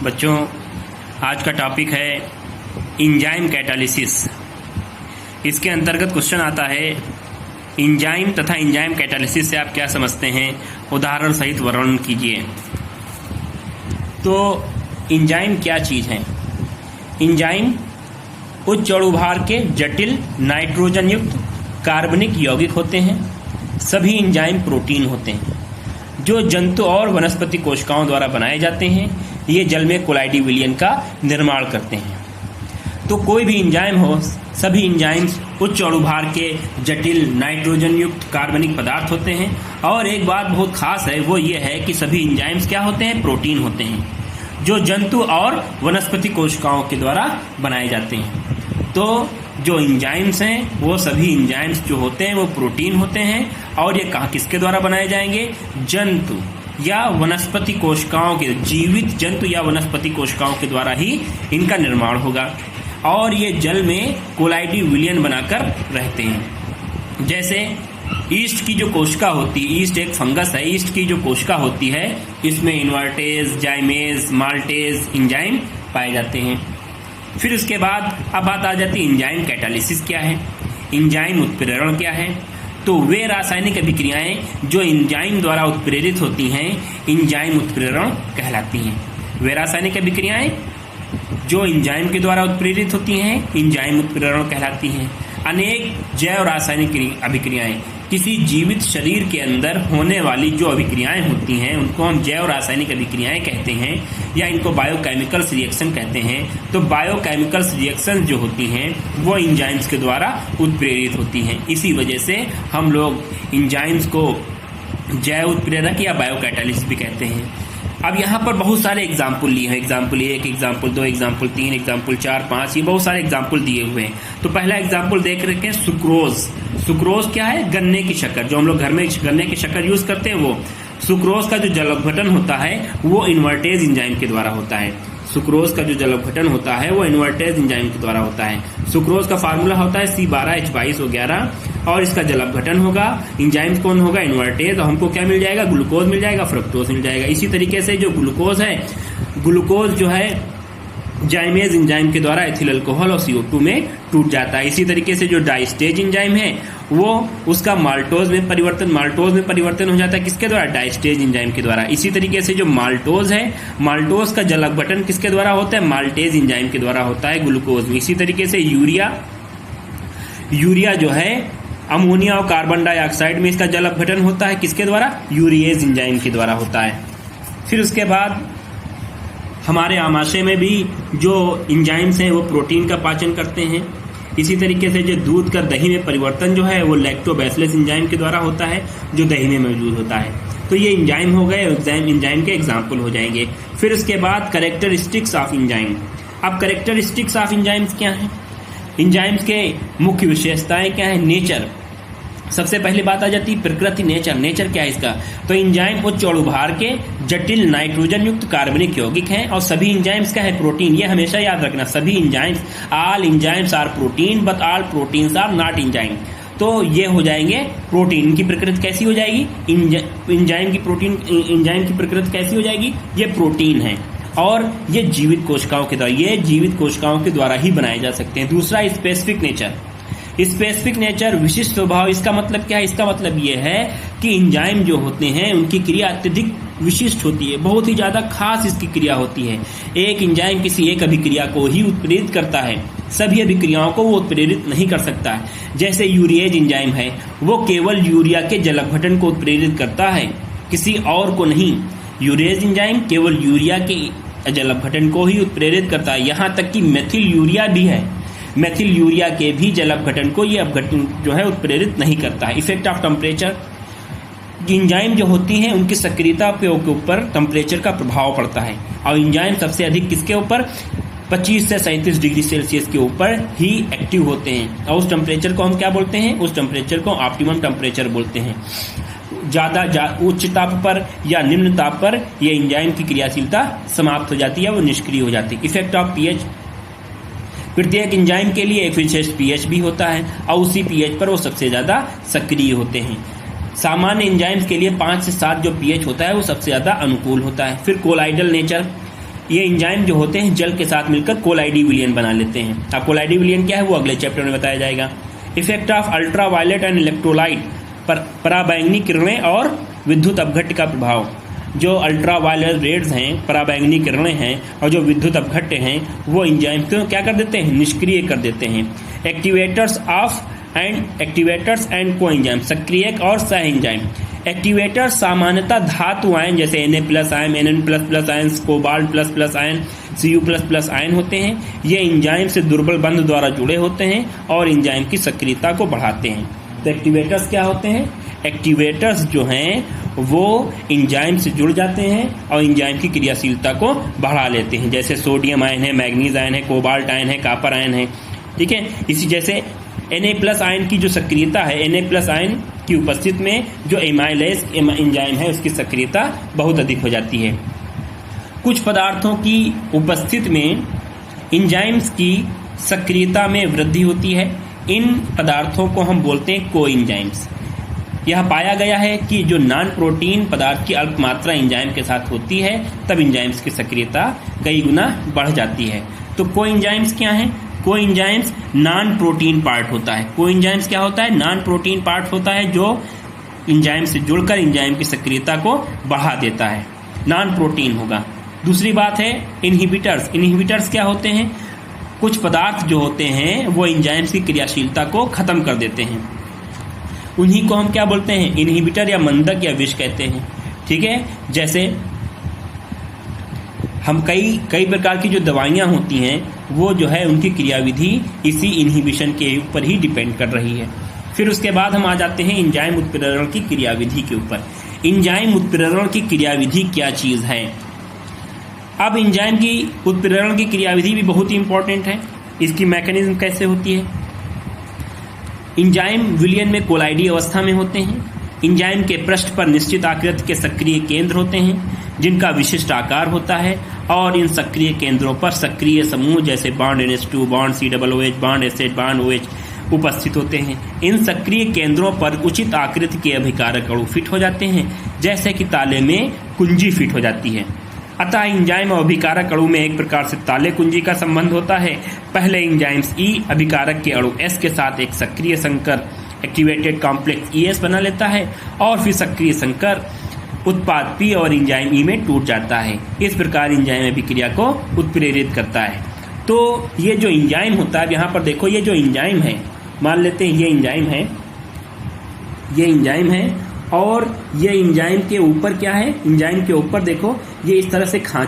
बच्चों, आज का टॉपिक है एंजाइम कैटालिसिस। इसके अंतर्गत क्वेश्चन आता है एंजाइम तथा एंजाइम कैटालिसिस से आप क्या समझते हैं, उदाहरण सहित वर्णन कीजिए। तो एंजाइम क्या चीज़ है? एंजाइम उच्च अणुभार के जटिल नाइट्रोजन युक्त कार्बनिक यौगिक होते हैं। सभी एंजाइम प्रोटीन होते हैं जो जंतु और वनस्पति कोशिकाओं द्वारा बनाए जाते हैं। ये जल में कोलाइडी विलयन का निर्माण करते हैं। तो कोई भी एंजाइम हो, सभी एंजाइम्स उच्च अणुभार के जटिल नाइट्रोजन युक्त कार्बनिक पदार्थ होते हैं। और एक बात बहुत खास है, वो ये है कि सभी एंजाइम्स क्या होते हैं? प्रोटीन होते हैं जो जंतु और वनस्पति कोशिकाओं के द्वारा बनाए जाते हैं। तो जो एंजाइम्स हैं वो सभी एंजाइम्स जो होते हैं वो प्रोटीन होते हैं। और ये कहाँ किसके द्वारा बनाए जाएंगे? जंतु या वनस्पति कोशिकाओं के, जीवित जंतु या वनस्पति कोशिकाओं के द्वारा ही इनका निर्माण होगा। और ये जल में कोलाइडी विलयन बनाकर रहते हैं। जैसे ईस्ट की जो कोशिका होती है, ईस्ट एक फंगस है, ईस्ट की जो कोशिका होती है इसमें इन्वर्टेज, जाइमेज, माल्टेज एंजाइम पाए जाते हैं। फिर उसके बाद अब बात आ जाती है एंजाइम कैटालिसिस क्या है, एंजाइम उत्प्रेरण क्या है। तो वे रासायनिक अभिक्रियाएं जो एंजाइम द्वारा उत्प्रेरित होती हैं एंजाइम उत्प्रेरण कहलाती हैं। वे रासायनिक अभिक्रियाएं जो एंजाइम के द्वारा उत्प्रेरित होती हैं एंजाइम उत्प्रेरण कहलाती हैं। अनेक जैव रासायनिक अभिक्रियाएं, किसी जीवित शरीर के अंदर होने वाली जो अभिक्रियाएं होती हैं उनको हम जैव रासायनिक अभिक्रियाएं कहते हैं या इनको बायोकेमिकल्स रिएक्शन कहते हैं। तो बायोकेमिकल्स रिएक्शन जो होती हैं वो एंजाइम्स के द्वारा उत्प्रेरित होती हैं। इसी वजह से हम लोग एंजाइम्स को जैव उत्प्रेरक या बायोकैटालिस्ट भी कहते हैं। अब यहाँ पर बहुत सारे एग्जाम्पल लिए हैं, एग्जाम्पल 1, एग्जाम्पल 2, एग्जाम्पल 3, एग्जाम्पल 4, 5, ये बहुत सारे एग्जाम्पल दिए हुए हैं। तो पहला एग्जाम्पल देख रखे हैं सुक्रोज। सुक्रोज क्या है? गन्ने की शक्कर, जो हम लोग घर में गन्ने की शक्कर यूज करते हैं वो। सुक्रोज का जो जल अपघटन होता है वो इन्वर्टेज एंजाइम के द्वारा होता है। सुक्रोज का जो जल अपघटन होता है वो इन्वर्टेज एंजाइम के द्वारा होता है। सुक्रोज का फार्मूला होता है C12H22O11 और इसका जल अपघटन होगा। एंजाइम कौन होगा? इन्वर्टेज। और हमको क्या मिल जाएगा? ग्लूकोज मिल जाएगा, फ्रक्टोज मिल जाएगा। इसी तरीके से जो ग्लूकोज है, ग्लूकोज जो है जाइमेज एंजाइम के द्वारा एथिल अल्कोहल और CO2 में टूट जाता है। इसी तरीके से जो डाइस्टेज एंजाइम है वो उसका माल्टोज में परिवर्तन हो जाता है। किसके द्वारा? डाइस्टेज एंजाइम के द्वारा। इसी तरीके से जो माल्टोज है, माल्टोज का जल अपघटन किसके द्वारा होता है? माल्टेज एंजाइम के द्वारा होता है, ग्लूकोज में। इसी तरीके से यूरिया जो है अमोनिया और कार्बन डाइऑक्साइड में इसका जल अपघटन होता है। किसके द्वारा? यूरिएज एंजाइम के द्वारा होता है। फिर उसके बाद हमारे आमाशय में भी जो एंजाइम्स हैं वो प्रोटीन का पाचन करते हैं। इसी तरीके से जो दूध का दही में परिवर्तन जो है वो लैक्टोबैसिलस एंजाइम के द्वारा होता है जो दही में मौजूद होता है। तो ये एंजाइम हो गए, एंजाइम के एग्जाम्पल हो जाएंगे। फिर उसके बाद कैरेक्टरिस्टिक्स ऑफ एंजाइम। अब कैरेक्टरिस्टिक्स ऑफ एंजाइम्स क्या है? एंजाइम्स के मुख्य विशेषताएं क्या है? नेचर। सबसे पहली बात आ जाती है प्रकृति, नेचर। नेचर क्या है इसका? तो एंजाइम उच्च अणुभार के जटिल नाइट्रोजन युक्त कार्बनिक यौगिक हैं और सभी एंजाइम्स का है प्रोटीन। ये हमेशा याद रखना, सभी enzymes, all enzymes are protein but all proteins are not enzyme. तो ये हो जाएंगे प्रोटीन। इनकी प्रकृति कैसी हो जाएगी? एंजाइम की प्रकृति कैसी हो जाएगी? ये प्रोटीन है और ये जीवित कोशिकाओं के द्वारा ही बनाए जा सकते हैं। दूसरा स्पेसिफिक नेचर। स्पेसिफिक नेचर, विशिष्ट स्वभाव। इसका मतलब क्या है? इसका मतलब ये है कि एंजाइम जो होते हैं उनकी क्रिया अत्यधिक विशिष्ट होती है, बहुत ही ज्यादा खास इसकी क्रिया होती है। एक एंजाइम किसी एक अभिक्रिया को ही उत्प्रेरित करता है, सभी अभिक्रियाओं को वो उत्प्रेरित नहीं कर सकता है। जैसे यूरिएज एंजाइम है, वो केवल यूरिया के जल अपघटन को उत्प्रेरित करता है, किसी और को नहीं। यूरिएज एंजाइम केवल यूरिया के जल अपघटन को ही उत्प्रेरित करता है। यहाँ तक कि मेथिल यूरिया भी है, मेथिल यूरिया के भी जल अपघटन को ये अपघटन जो है उत्प्रेरित नहीं करता है। Effect of temperature. एंजाइम जो होती हैं उनकी सक्रियता के ऊपर टेम्परेचर का प्रभाव पड़ता है और एंजाइम सबसे अधिक किसके ऊपर? 25 से 37 डिग्री सेल्सियस के ऊपर ही एक्टिव होते हैं। और उस टेम्परेचर को हम क्या बोलते हैं? उस टेम्परेचर को ऑप्टिमम टेम्परेचर बोलते हैं। ज्यादा उच्च ताप पर या निम्न ताप पर ये एंजाइम की क्रियाशीलता समाप्त हो जाती है, वो निष्क्रिय हो जाती है। Effect of pH. प्रत्येक एंजाइम के लिए एक विशेष पीएच भी होता है और उसी पीएच पर वो सबसे ज्यादा सक्रिय होते हैं। सामान्य एंजाइम्स के लिए 5 से 7 जो पीएच होता है वो सबसे ज्यादा अनुकूल होता है। फिर कोलाइडल नेचर। ये एंजाइम जो होते हैं जल के साथ मिलकर कोलाइडी विलयन बना लेते हैं। अब कोलाइडी विलयन क्या है वो अगले चैप्टर में बताया जाएगा। Effect of ultraviolet and electrolyte, पराबैंगनी किरणें और विद्युत अपघट्य का प्रभाव। जो अल्ट्रावायलेट रेड्स हैं, पराबैंगनी किरणें हैं और जो विद्युत अपघट्य हैं वो एंजाइम को क्या कर देते हैं, निष्क्रिय कर देते हैं। एक्टिवेटर्स एंड को एंजाइम, सक्रियक और सह एंजाइम। एक्टिवेटर सामान्यतः धातु आयन जैसे Na+ ion, Nn++ ion, cobalt ++ ion, Cu++ ion होते हैं। ये एंजाइम से दुर्बल बंध द्वारा जुड़े होते हैं और एंजाइम की सक्रियता को बढ़ाते हैं। तो एक्टिवेटर्स क्या होते हैं? एक्टिवेटर्स जो हैं वो एंजाइम से जुड़ जाते हैं और एंजाइम की क्रियाशीलता को बढ़ा लेते हैं। जैसे सोडियम आयन है, मैग्नीज आयन है, कोबाल्ट आयन है, कॉपर आयन है। ठीक है, इसी जैसे Na+ आयन की जो सक्रियता है, Na+ आयन की उपस्थिति में जो एमाइलेज एंजाइम है उसकी सक्रियता बहुत अधिक हो जाती है। कुछ पदार्थों की उपस्थिति में एंजाइम्स की सक्रियता में वृद्धि होती है। इन पदार्थों को हम बोलते हैं कोएंजाइम्स। यह पाया गया है कि जो नॉन प्रोटीन पदार्थ की अल्प मात्रा एंजाइम के साथ होती है तब एंजाइम्स की सक्रियता कई गुना बढ़ जाती है। तो कोएंजाइम्स क्या हैं? कोएंजाइम्स नॉन प्रोटीन पार्ट होता है। कोएंजाइम्स क्या होता है? नॉन प्रोटीन पार्ट होता है जो एंजाइम से जुड़कर एंजाइम की सक्रियता को बढ़ा देता है, नॉन प्रोटीन होगा। दूसरी बात है इनहिबिटर्स। इनहिबिटर्स क्या होते हैं? कुछ पदार्थ जो होते हैं वो एंजाइम्स की क्रियाशीलता को खत्म कर देते हैं, उन्हीं को हम क्या बोलते हैं? इनहिबिटर या मंदक या विष कहते हैं। ठीक है, जैसे हम कई प्रकार की जो दवाइयाँ होती हैं वो जो है उनकी क्रियाविधि इसी इनहिबिशन के ऊपर ही डिपेंड कर रही है। फिर उसके बाद हम आ जाते हैं एंजाइम उत्प्रेरण की क्रियाविधि के ऊपर। एंजाइम उत्प्रेरण की क्रियाविधि क्या चीज़ है? अब एंजाइम की उत्प्रेरण की क्रियाविधि भी बहुत ही इंपॉर्टेंट है। इसकी मैकेनिज्म कैसे होती है? एंजाइम विलयन में कोलाइडी अवस्था में होते हैं। एंजाइम के पृष्ठ पर निश्चित आकृति के सक्रिय केंद्र होते हैं जिनका विशिष्ट आकार होता है और इन सक्रिय केंद्रों पर सक्रिय समूह जैसे bond NH2, bond COOH, bond acid, bond OH उपस्थित होते हैं। इन सक्रिय केंद्रों पर उचित आकृति के अभिकारक अणु फिट हो जाते हैं, जैसे कि ताले में कुंजी फिट हो जाती है। अतः एंजाइम और अभिकारक अणु में एक प्रकार से ताले कुंजी का संबंध होता है। पहले एंजाइम्स E अभिकारक के अणु S के साथ एक सक्रिय संकर एक्टिवेटेड कॉम्प्लेक्स ES बना लेता है और फिर सक्रिय संकर उत्पाद P और एंजाइम E में टूट जाता है। इस प्रकार एंजाइम अभिक्रिया को उत्प्रेरित करता है। तो ये जो एंजाइम होता है, यहाँ पर देखो ये जो एंजाइम है, मान लेते हैं ये एंजाइम है, ये एंजाइम है और ये एंजाइम के ऊपर क्या है? एंजाइम के ऊपर देखो ये इस तरह से खांच